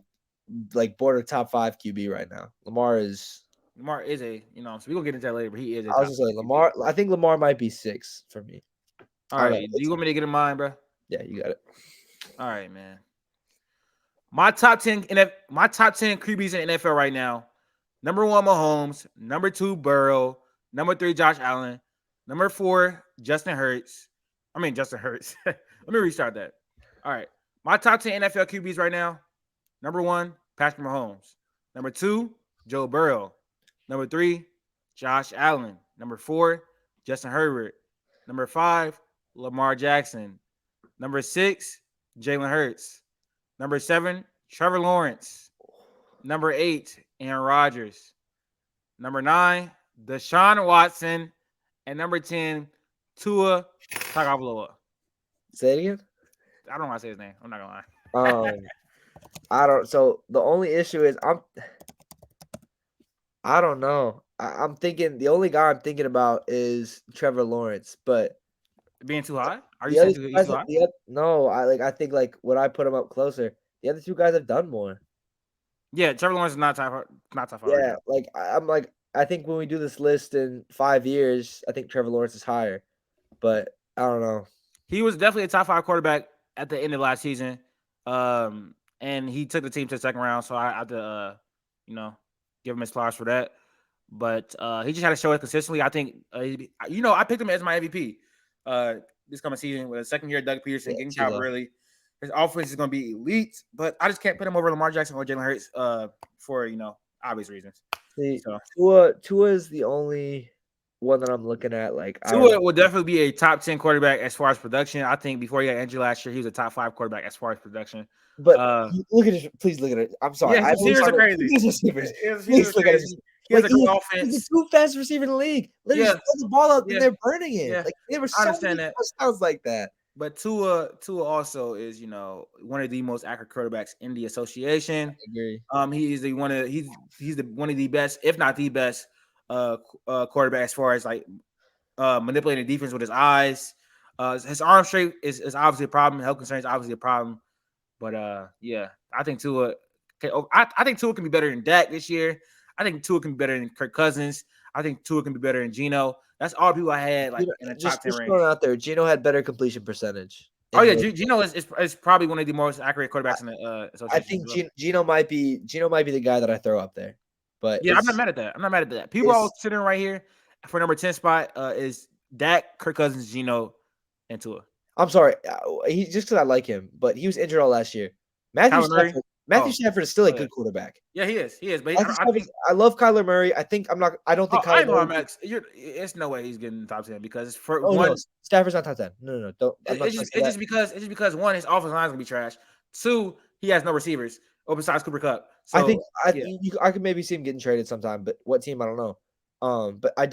like border top 5 QB right now. Lamar is a, so we're gonna get into that later, but he is a I was just like Lamar. I think Lamar might be 6 for me. All right. Do you want me to get in mind, bro? Yeah, you got it. All right, man. My top 10 QBs in the NFL right now. Number 1, Mahomes. Number 2, Burrow. Number 3, Josh Allen. Number 4, Justin Hurts. Let me restart that. All right. My top 10 NFL QBs right now. Number 1, Patrick Mahomes. Number 2, Joe Burrow. Number 3, Josh Allen. Number 4, Justin Herbert. Number 5, Lamar Jackson. Number 6, Jalen Hurts. Number 7, Trevor Lawrence. Number 8, Aaron Rodgers. Number 9, Deshaun Watson. And number 10, Tua Tagovailoa. Say it again? I don't want to say his name. I'm not going to lie. I don't. So the only issue is I don't know. I'm thinking the only guy I'm thinking about is Trevor Lawrence, but being too high? Are you saying he's too high? No, I think like would I put him up closer? The other 2 guys have done more. Yeah, Trevor Lawrence is not top 5. Yeah, right, I think when we do this list in 5 years, I think Trevor Lawrence is higher, but I don't know. He was definitely a top 5 quarterback at the end of last season, and he took the team to the second round. So I have to, give him his flowers for that. But he just had to show it consistently. I think, I picked him as my MVP this coming season with a second year Doug Peterson getting top early. His offense is going to be elite, but I just can't put him over Lamar Jackson or Jalen Hurts for obvious reasons. See, so Tua is the only one that I'm looking at. Like Tua will definitely be a top 10 quarterback as far as production. I think before he got injured last year, he was a top 5 quarterback as far as production. But look at it. Please look at it. I'm sorry. Yeah, his receivers are crazy. Please look at it. He has a good offense. He's the 2 fastest receiver in the league. Literally throw the ball out and they're burning it. Yeah. Like there were so many touchdowns like that. But Tua also is, one of the most accurate quarterbacks in the association. I agree. He is one of the best, if not the best, quarterback as far as like manipulating defense with his eyes. His arm strength is obviously a problem. Health concerns is obviously a problem. But I think Tua. I think Tua can be better than Dak this year. I think Tua can be better than Kirk Cousins. I think Tua can be better than Geno. That's all people I had like in the top 10 just range. throwing out there, Geno had better completion percentage. Oh yeah, Geno is probably one of the most accurate quarterbacks in the I association. think Geno might be the guy that I throw up there. But Yeah, I'm not mad at that. I'm not mad at that. People all sitting right here for number 10 spot is Dak, Kirk Cousins, Geno, and Tua. I'm sorry, he just because I like him, but he was injured all last year. Matthew Stafford is still a good quarterback. Yeah, he is. He is. But I love Kyler Murray. I think I don't think Kyler I know Murray. Max. It's no way he's getting the top 10 because for Oh one, no, Stafford's not top 10. No. Don't. it's just because one, his offensive line is gonna be trash. Two, he has no receivers besides Cooper Kupp. So I think I could maybe see him getting traded sometime, but what team I don't know. But I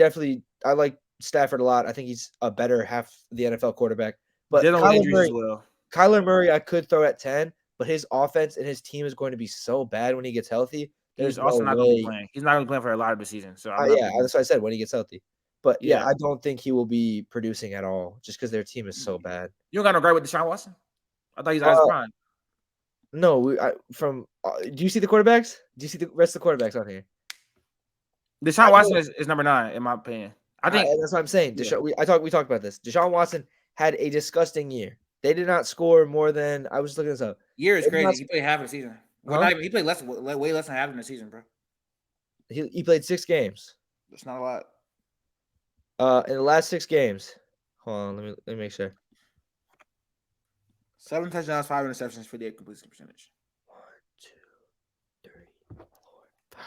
like Stafford a lot. I think he's a better half of the NFL quarterback. But Kyler Murray, I could throw at 10, but his offense and his team is going to be so bad when he gets healthy. He's also not going to be playing. He's not going to be playing for a lot of the season. So that's what I said when he gets healthy. But yeah, I don't think he will be producing at all just because their team is so bad. You don't got no gripe with Deshaun Watson? I thought he's out of his prime. No, do you see the quarterbacks? Do you see the rest of the quarterbacks on here? Deshaun Watson is number 9 in my opinion. I think that's what I'm saying. We talked about this. Deshaun Watson had a disgusting year. They did not score more than I was looking this up. Year is crazy. He played half of the season. Well, he played way less than half of the season, bro. He played 6 games. That's not a lot. In the last 6 games, hold on, let me make sure. 7 touchdowns, 5 interceptions, 58 completion percentage. 1, 2, 3, 4, 5.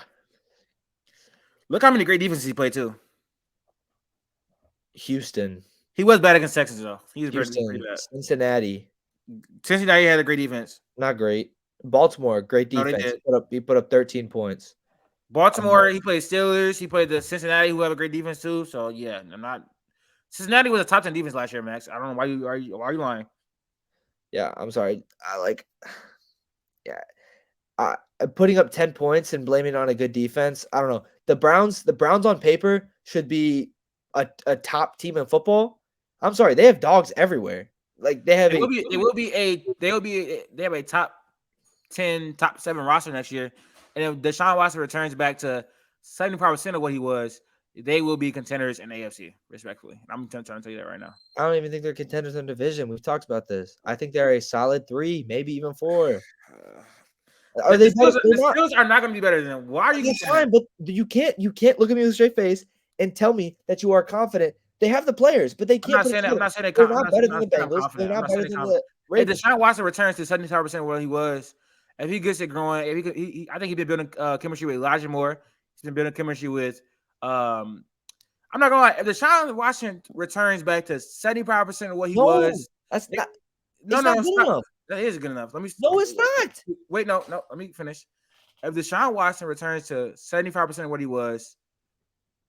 Look how many great defenses he played too. Houston. He was bad against Texas though. He was pretty bad. Cincinnati had a great defense. Not great. Baltimore, great defense. He put up 13 points. Baltimore, he played Steelers. He played the Cincinnati, who have a great defense too. So yeah, Cincinnati was a top 10 defense last year, Max. I don't know why you are you lying. Yeah, I'm sorry. Putting up 10 points and blaming it on a good defense. I don't know. The Browns on paper should be a top team in football. I'm sorry, they have dogs everywhere. Like they have a top 10, top 7 roster next year. And if Deshaun Watson returns back to 75% of what he was, they will be contenders in the AFC, respectfully. I'm trying to tell you that right now. I don't even think they're contenders in the division. We've talked about this. I think they're a solid 3, maybe even 4. Are they? The Steelers are not going to be better than them. Why are you? Fine, but you can't look at me with a straight face and tell me that you are confident. They have the players, but they can't. I'm not saying they're not better than the Bengals. They're not better than the Ravens. If Deshaun Watson returns to 75% of what he was, if he gets it growing, I think he's been building chemistry with Elijah Moore. He's been building chemistry with. I'm not gonna lie. If Deshaun Watson returns back to 75% of what he was, that's not. It's not. That is good enough. No, it's not. Wait, no. Let me finish. If Deshaun Watson returns to 75% of what he was,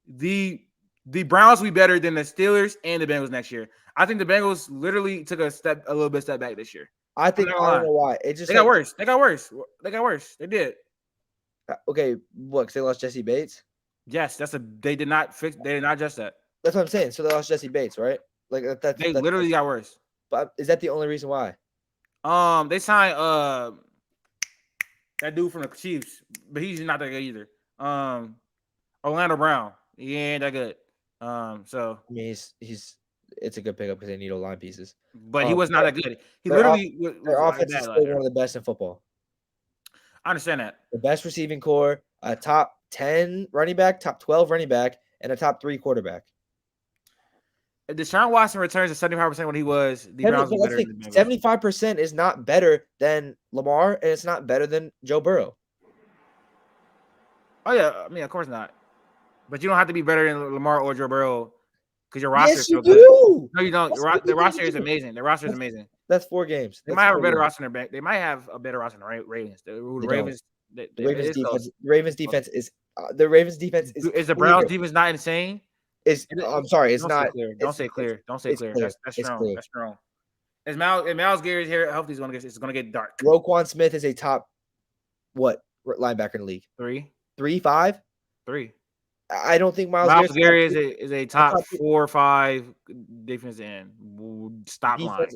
the Browns will be better than the Steelers and the Bengals next year. I think the Bengals literally took a little bit step back this year. I don't know why. They got worse. They got worse. They did. Okay, what? Because they lost Jesse Bates. Yes, they did not adjust that. That's what I'm saying. So they lost Jesse Bates, right? Like they literally got worse. But is that the only reason why? They signed that dude from the Chiefs, but he's not that good either. Orlando Brown, he ain't that good. So I mean, it's a good pickup because they need O-line pieces. But he was not that good. He literally their offense is still one of the best in football. I understand that. The best receiving core, a top 10 running back, top 12 running back, and a top 3 quarterback. If Deshaun Watson returns to 75% when he was, the Browns will be better than the Bengals. 75% is not better than Lamar, and it's not better than Joe Burrow. Oh, yeah. I mean, of course not. But you don't have to be better than Lamar or Joe Burrow because your roster is so good. No, you don't. The roster is amazing. The roster is amazing. That's 4 games. They might have a better roster than their bank. They might have a better roster than the Ravens. The Ravens defense is the Ravens defense is. Is the Browns defense not insane? I'm sorry, it's not. Don't say clear. Don't say clear. That's strong. That's strong. If Miles Garrett's here, hopefully it's gonna get dark. Roquan Smith is a top linebacker in the league? 3, 5. I don't think Miles Garrett is a top 4 or 5 defense end. Stop lying.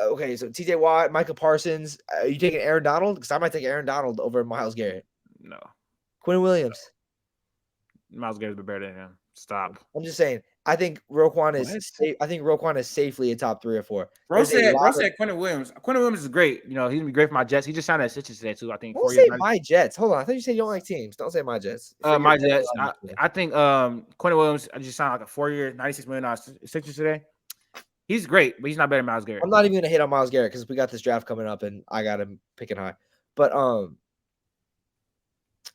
Okay, so TJ Watt, Micah Parsons. Are you taking Aaron Donald? Because I might take Aaron Donald over Miles Garrett. No. Quinn Williams. Miles Garrett's been better than him. Stop. I'm just saying. I think Roquan is. What? I think Roquan is safely a top 3 or 4. Bro There's a said, lot of. Quentin Williams. Quentin Williams is great. You know, he's gonna be great for my Jets. He just signed that Stitches today too. I think Don't 4 years. say my Jets. Hold on. I thought you said you don't like teams. Don't say my Jets. My Jets. I think Quentin Williams. I just signed like a 4-year, $96 million Stitches today. He's great, but he's not better than Miles Garrett. I'm not even gonna hate on Miles Garrett because we got this draft coming up and I got him picking high. But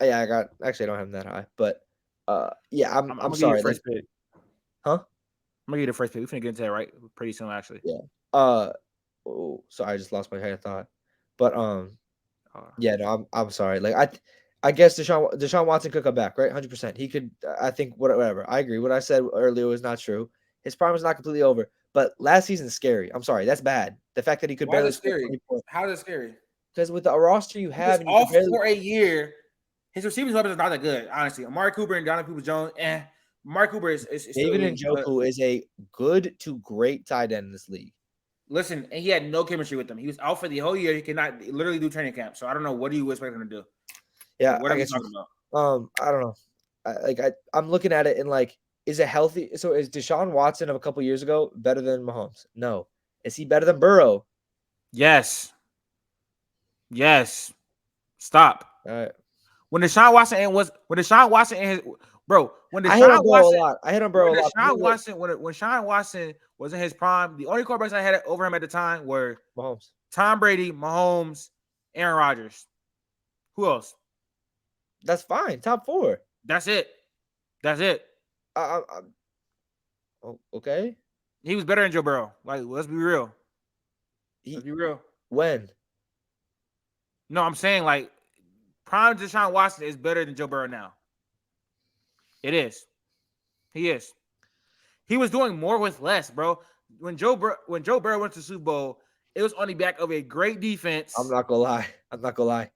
yeah, I don't have him that high. But yeah, I'm sorry. First pick. Huh? I'm gonna get the first pick. We finna get into that right pretty soon, actually. Yeah. Oh, sorry, I just lost my train of thought. But yeah, no, I'm sorry. Like I guess Deshaun Watson could come back, right? 100%. He could. I think whatever. I agree. What I said earlier was not true. His prime is not completely over. But last season's scary. I'm sorry, that's bad. The fact that he could barely. How is it scary? Because with the roster you have, and off for a year, his receivers weapons are not that good. Honestly, Amari Cooper and Donovan Peoples-Jones, Amari Cooper is David Njoku is a good to great tight end in this league. Listen, and he had no chemistry with them. He was out for the whole year. He cannot literally do training camp. So I don't know what do you expect him to do. Yeah, what are you talking about? I don't know. I'm looking at it and like, is it healthy? So is Deshaun Watson of a couple years ago better than Mahomes? No. Is he better than Burrow? Yes. Stop. All right. When Deshaun Watson and his bro, when I hit on Burrow a lot. When Deshaun Watson was in his prime, the only quarterbacks I had over him at the time were Mahomes, Tom Brady, Mahomes, Aaron Rodgers. Who else? That's fine. Top 4. That's it. Okay. He was better than Joe Burrow. Like, let's be real. When? No, I'm saying like prime Deshaun Watson is better than Joe Burrow now. It is. He is. He was doing more with less, bro. When Joe Burrow went to the Super Bowl, it was on the back of a great defense. I'm not gonna lie.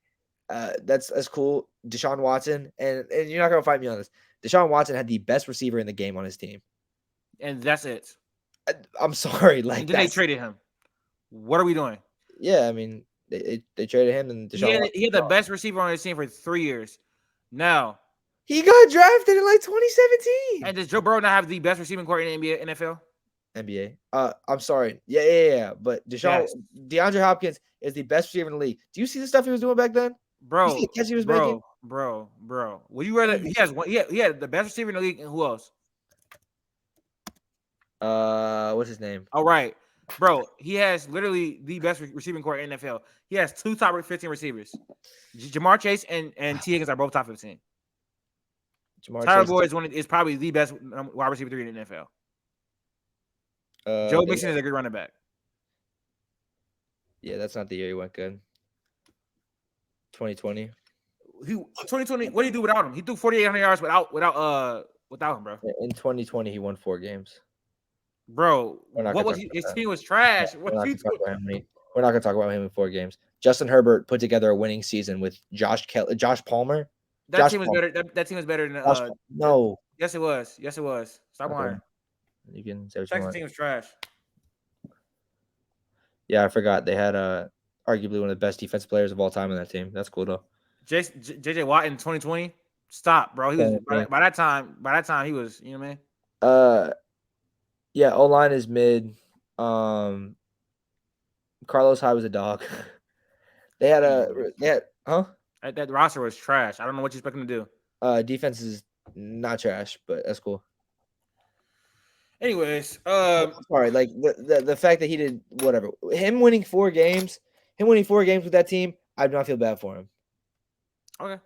That's cool. Deshaun Watson, and you're not gonna fight me on this. Deshaun Watson had the best receiver in the game on his team, and that's it. I'm sorry, like and then they traded him. What are we doing? Yeah, I mean they traded him, and Deshaun he had the best receiver on his team for 3 years. Now he got drafted in like 2017. And does Joe Burrow not have the best receiving core in the NFL? NBA. I'm sorry. Yeah. But DeAndre Hopkins is the best receiver in the league. Do you see the stuff he was doing back then? Bro, you see the catch he was making? Bro. Would you rather he had the best receiver in the league, and who else? What's his name? All right. Bro, he has literally the best receiving core in NFL. He has 2 top 15 receivers. Jamar Chase and T. Higgins are both top 15. Tyler Boyd is probably the best wide receiver 3 in the NFL. Joe Mixon is a good running back. Yeah, that's not the year he went good. 2020. 2020. What did he do without him? He threw 4,800 yards without him, bro. In 2020, he won 4 games. Bro, his team was trash. We're not gonna talk about him in 4 games. Justin Herbert put together a winning season with Josh Palmer. That team was better. That team was better than no. Yes, it was. Stop lying. You can say what Texas you want. Team was trash. Yeah, I forgot they had arguably one of the best defense players of all time on that team. That's cool though. JJ Watt in 2020. Stop, bro. He was by that time he was. You know what I mean? Yeah. O line is mid. Carlos Hyde was a dog. That roster was trash. I don't know what you expect them to do. Defense is not trash, but that's cool. Anyways, sorry, like the fact that he did whatever. Him winning 4 games with that team, I do not feel bad for him. Okay.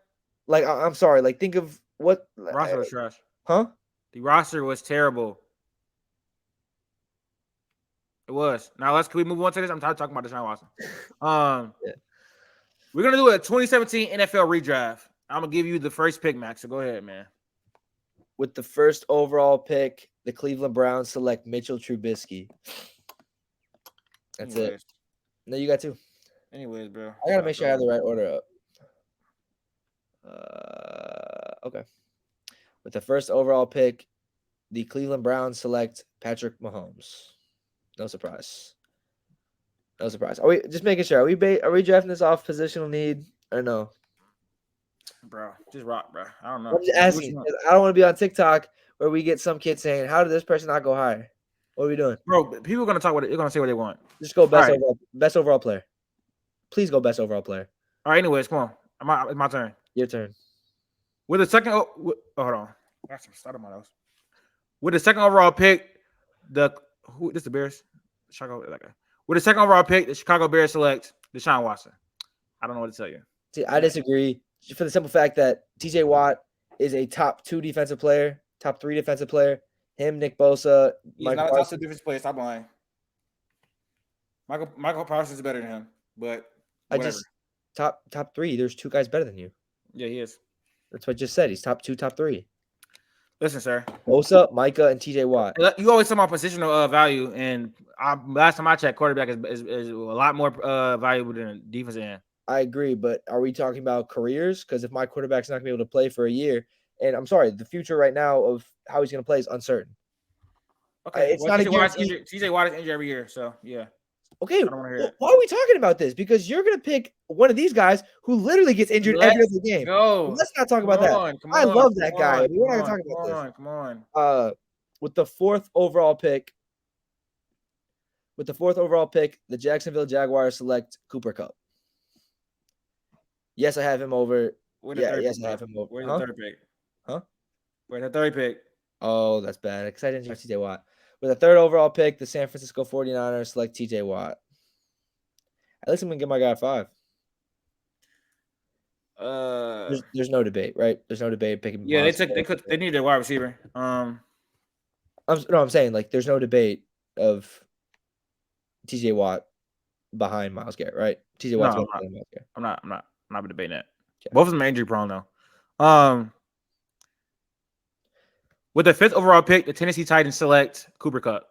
Like I'm sorry, like think of what roster was trash. Huh? The roster was terrible. It was. Now can we move on to this? I'm tired of talking about Deshaun Watson. Yeah. We're gonna do a 2017 NFL Redraft. I'm gonna give you the first pick, Max. So go ahead, man. With the first overall pick, the Cleveland Browns select Mitchell Trubisky. That's it. No, you got 2. Anyways, bro. I gotta make sure I have the right order up. Okay. With the first overall pick, the Cleveland Browns select Patrick Mahomes. No surprise. Are we just making sure? Are we drafting this off positional need or no? Bro, just rock, bro. I don't know. I'm just What asking. you want? I don't want to be on TikTok where we get some kid saying, "How did this person not go higher?" What are we doing? Bro, people are gonna talk what they're gonna say what they want. Just go All right. best overall player. Please go best overall player. All right, anyways, come on. It's my turn. Your turn. With the second hold on. That's start of my nose. With the second overall pick, this the Bears? Chicago with the second overall pick, the Chicago Bears select Deshaun Watson. I don't know what to tell you. See, I disagree for the simple fact that TJ Watt is a top 2 defensive player, top 3 defensive player. Him, Nick Bosa, He's Michael not a top Parsons. 2 defensive player. Stop lying. Michael Parsons is better than him, but whatever. Top 3. There's 2 guys better than you. Yeah, he is. That's what I just said. He's top 2, top 3. Listen, sir. Bosa, Micah, and TJ Watt. You always talk about positional value, and last time I checked, quarterback is a lot more valuable than defensive end. I agree, but are we talking about careers? Because if my quarterback's not going to be able to play for a year, and I'm sorry, the future right now of how he's going to play is uncertain. Okay, it's not a guarantee. TJ Watt is injured every year, so yeah. Okay, why are we talking about this? Because you're going to pick one of these guys who literally gets injured every other game. Let's not talk about that. I love that guy. We're not going to talk about this. Come on. With the fourth overall pick, the Jacksonville Jaguars select Cooper Kupp. Yes, I have him over. Yes, I have him over. Where's the third pick? Huh? Where's the third pick? Oh, that's bad. Because I didn't draft TJ Watt. With the third overall pick, the San Francisco 49ers select TJ Watt. At least I'm going to give my guy 5. There's no debate, right? There's no debate picking. Yeah, they needed a wide receiver. I'm saying like there's no debate of TJ Watt behind Myles Garrett, right? TJ Watt's better than Myles Garrett. I'm not debating that. Okay. Both of them are injury prone though. With the 5th overall pick, the Tennessee Titans select Cooper Kupp.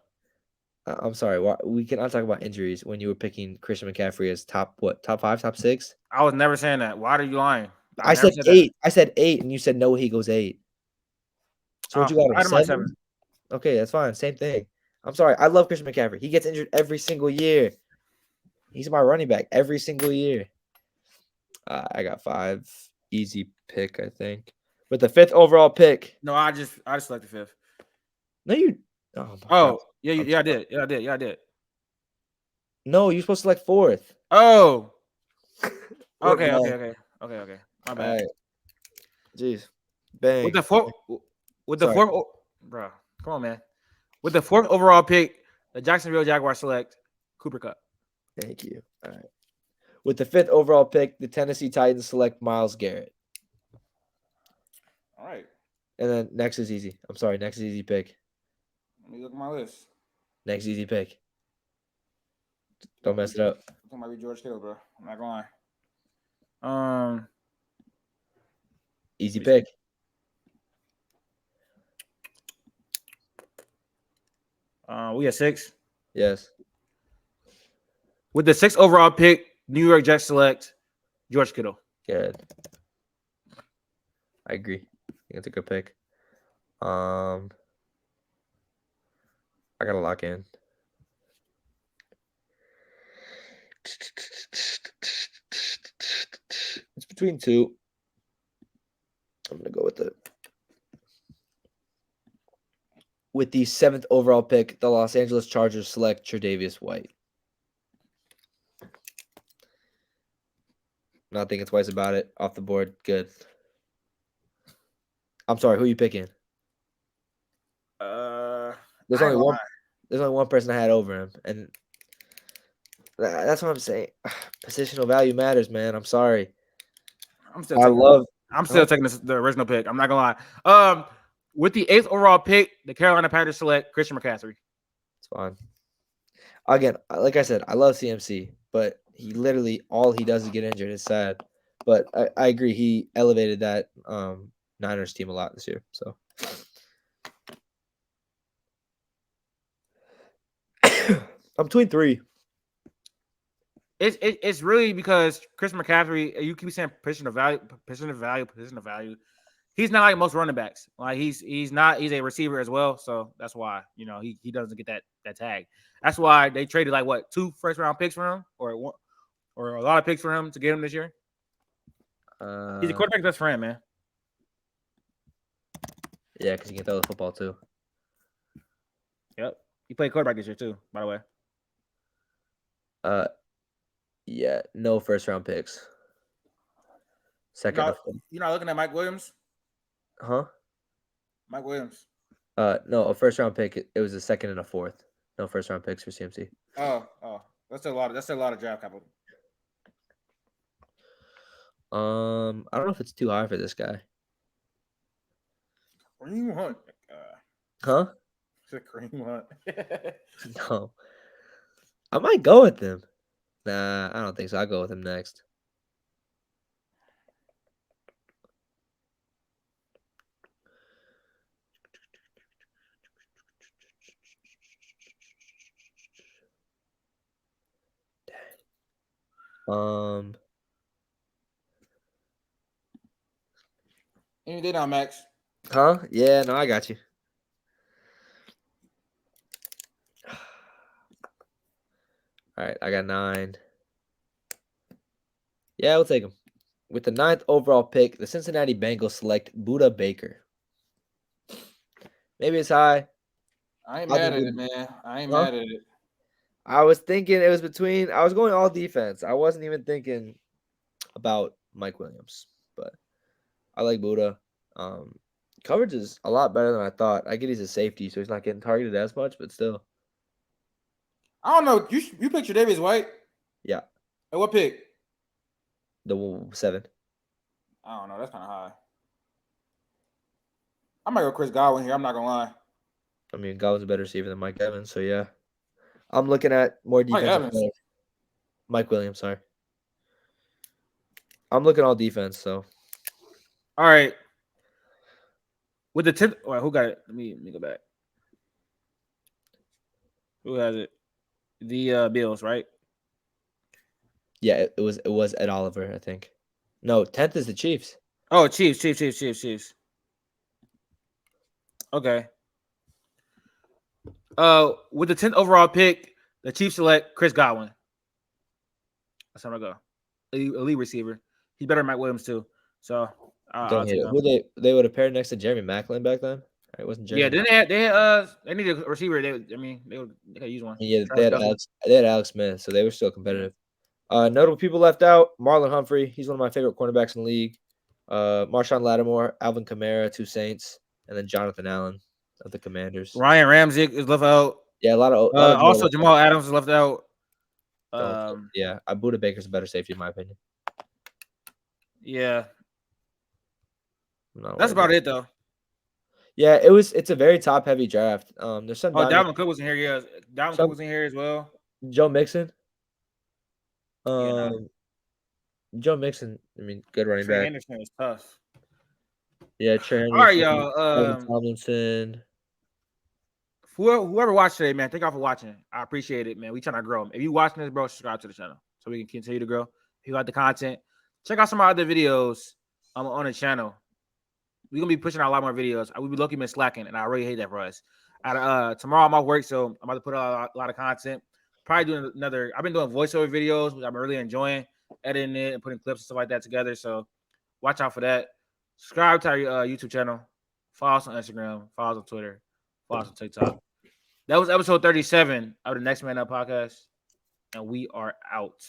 I'm sorry. We cannot talk about injuries when you were picking Christian McCaffrey as top 5, top 6? I was never saying that. Why are you lying? I said 8. I said 8, and you said no, he goes 8. So what you got him, 7? Okay, that's fine. Same thing. I'm sorry. I love Christian McCaffrey. He gets injured every single year. He's my running back every single year. I got 5. Easy pick, I think. With the 5th overall pick. No, I just selected 5th. No, you. Yeah, I did. No, you're supposed to select 4th. Oh. Okay. My bad. All right. Jeez. Bang. With the 4th, bro. Come on, man. With the 4th overall pick, the Jacksonville Jaguars select Cooper Kupp. Thank you. All right. With the 5th overall pick, the Tennessee Titans select Myles Garrett. All right. And then next is easy. I'm sorry. Next is easy pick. Let me look at my list. Next easy pick. Don't mess it up. It might be George Kittle, bro. I'm not gonna lie. Easy pick. We got 6. Yes. With the 6th overall pick, New York Jets select George Kittle. Good. I agree. I think it's a good pick. I gotta lock in. It's between 2. I'm gonna go with it. With the 7th overall pick, the Los Angeles Chargers select Tre'Davious White. Not thinking twice about it. Off the board. Good. I'm sorry. Who are you picking? There's only one person I had over him, and that's what I'm saying. Positional value matters, man. I'm sorry. I'm still taking the original pick. I'm not gonna lie. With the 8th overall pick, the Carolina Panthers select Christian McCaffrey. It's fine. Again, like I said, I love CMC, but he literally all he does is get injured. It's sad, but I agree. He elevated that Niners team a lot this year. So I'm between 3. It's really because Christian McCaffrey. You keep saying position of value. He's not like most running backs. Like he's a receiver as well. So that's why he doesn't get that tag. That's why they traded like 2 first-round picks for him, or a lot of picks for him to get him this year. He's a quarterback's best friend, man. Yeah, because he can throw the football too. Yep. He played quarterback this year too, by the way. Yeah, no first round picks. Second to fourth. You're not looking at Mike Williams? Huh? Mike Williams. No, a first round pick. It was a second and a fourth. No first round picks for CMC. Oh. That's a lot of draft capital. I don't know if it's too high for this guy. Kareem Hunt. Huh? It's a Kareem Hunt. No. I might go with him. Nah, I don't think so. I'll go with him next. Any day now, Max. Huh? Yeah, no, I got you. All right, I got 9. Yeah, we'll take him. With the 9th overall pick, the Cincinnati Bengals select Buda Baker. Maybe it's high. I ain't mad at it, man. I ain't mad at it. I was thinking it was between. I was going all defense. I wasn't even thinking about Mike Williams, but I like Buda. Coverage is a lot better than I thought. I get he's a safety, so he's not getting targeted as much, but still. I don't know. You picked your Davis White? Yeah. At what pick? The 7. I don't know. That's kind of high. I might go Chris Godwin here. I'm not gonna lie. I mean, Godwin's a better receiver than Mike Evans, so yeah. I'm looking at more defensive players. Mike Williams, sorry. I'm looking all defense, so. All right. With the 10th, who got it? Let me go back. Who has it? The Bills, right? Yeah, it was Ed Oliver, I think. No, 10th is the Chiefs. Oh, Chiefs. Okay. With the 10th overall pick, the Chiefs select Chris Godwin. That's how I'm gonna go. Elite receiver. He's better than Mike Williams too. So Don't hit it. Who they would have paired next to Jeremy Maclin back then? It wasn't Jeremy. Yeah, then they needed a receiver. They could use one. Yeah, they had Alex Smith, so they were still competitive. Notable people left out: Marlon Humphrey. He's one of my favorite cornerbacks in the league. Marshawn Lattimore, Alvin Kamara, 2 Saints, and then Jonathan Allen of the Commanders. Ryan Ramsey is left out. Yeah, a lot of also Jamal Adams is left out. Yeah, Buda Baker's a better safety in my opinion. Yeah, that's about it though. Yeah, it's a very top heavy draft. There's some. Dalvin Cook was in here. Yeah, Dalvin Cook was in here as well. Joe Mixon. Joe Mixon. I mean, good running back. Anderson is tough. Yeah, Trey Henderson. All right, y'all. Tomlinson. Whoever watched today, man, thank y'all for watching. I appreciate it, man. We trying to grow. If you watching this, bro, subscribe to the channel so we can continue to grow. If you like the content, check out some of our other videos on the channel. We're gonna be pushing out a lot more videos. We'll be lucky been slacking, and I really hate that for us. Tomorrow I'm off work, so I'm about to put out a lot of content. Probably doing another. I've been doing voiceover videos, which I'm really enjoying, editing it and putting clips and stuff like that together. So watch out for that. Subscribe to our YouTube channel. Follow us on Instagram. Follow us on Twitter. Follow us on TikTok. That was episode 37 of the Next Man Up podcast, and we are out.